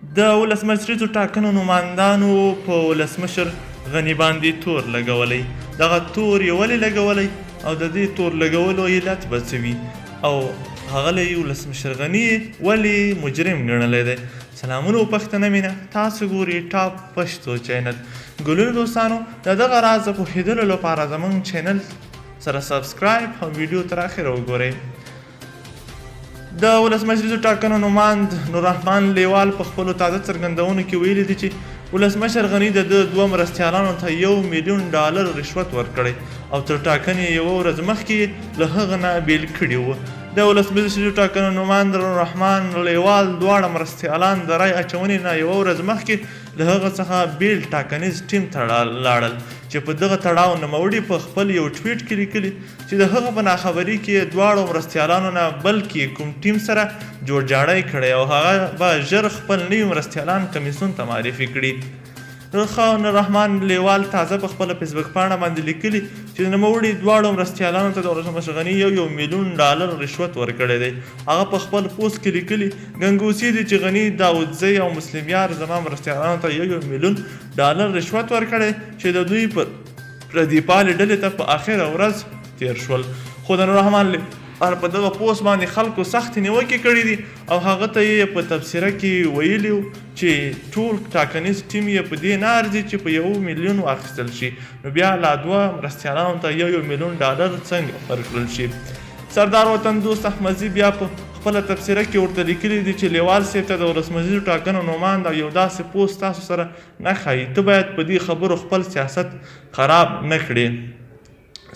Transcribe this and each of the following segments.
د ولسمشریزو ټاکنو نمایندانو په ولسمشر غني باندې تور لګولی. دغه تور یې ولې لګولی او د دې تور لګولو علت به څه وي او ښاغلی ولسمشر غني ولې مجرم ګڼلی دی؟ سلامونه و پښتنه مینه، تاسو ګورئ ټاپ پښتو چینل. ګلونو دوستانو، د دغه راز د پوهېدلو لپاره زموږ چینل سره سبسکرایب او ویډیو تر اخره وګورئ. د ولسمشریزو ټاکنو نماند نوررحمان لیوال په خپلو تازه څرګندونو کې ویلي دي چې ولسمشر غني د دوه مرستیالانو ته $1 میلیون رشوت ورکړی او تر ټاکنې یوه ورځ مخکې له هغه نه بیل کړي وو. د ولسمشریزو ټاکنو نماند نوررحمان لیوال دواړه مرستیالان د رای اچونې نه یوه ورځ مخکې له هغه څخه بیل ټاکنیز ټیم ته لاړل چې په دغه تړاو نوموړي په خپل یو ټویټ کې لیکلي چې د هغه په ناخبري کې دواړو مرستیالانو نه بلکې کوم ټیم سره جوړجاړی کړی او هغه به ژر خپل نوي مرستیالان کمیسیون ته معرفي کړي. نوررحمان لیوال تازه په خپله فیسبوک پاڼه باندې لیکلي چې نوموړي دواړو مرستیالانو ته د ولسمشر غني $1 میلیون رشوت ورکړی دی. هغه په خپل پوسټ کې لیکلي ګنګوسې دي چې غني داودزی او مسلم یار زما مرستیالانو ته $1 میلیون رشوت ورکړی چې د دوی پر پردي پالې ډلې ته په آخره ورځ تیر شول. خو د نوررحمان په دغه پوسټ باندې خلکو سختې نیوکې کړي دي او هغه ته یې په تبصره کې ویلي چې ټول ټاکنیز ټیم یې په دې نه ارزي چې په $1 میلیون واخیستل شي، نو بیا لا دوه مرستیالانو ته $1 میلیون څنګه ورکړل شي. سردار وطن دوست احمدزي بیا په خپله تبصره کې ورته لیکلي دي چې لیوال صاحب ته د ولسمشریزو ټاکنو نماند او یو داسې پوسټ تاسو سره نه ښایي، ته باید په دې خبرو خپل سیاست خراب نه کړې.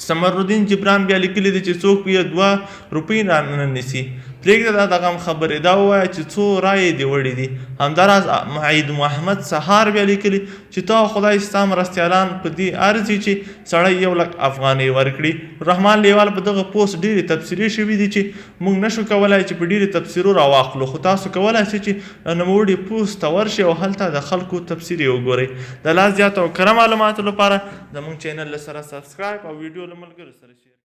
سمرالدین جبران بیا لیکلي دي چې څوک یې $2 رانه نیسي. پرېږده دا غم خبرې، دا ووایه چې څو رایې دې وړي دي. همداراز معید محمد سهار بیا لیکلي چې ته خدای ستا مرستیالان په دې ارزي چې سړی $1,00,000 ورکړي. رحمان لیوال په دغه پوسټ ډېرې تبصرې شوي دي چې موږ نشو کولی چې په ډېرې تبصرو راواخلو، خو تاسو کولی شئ چې نوموړي پوسټ ته ورشئ او هلته د خلکو تبصرې وګورئ. د لا زیاتو او کره معلوماتو لپاره زموږ چینل سره سبسکرایب او ویډیو له ملګرو سره شیر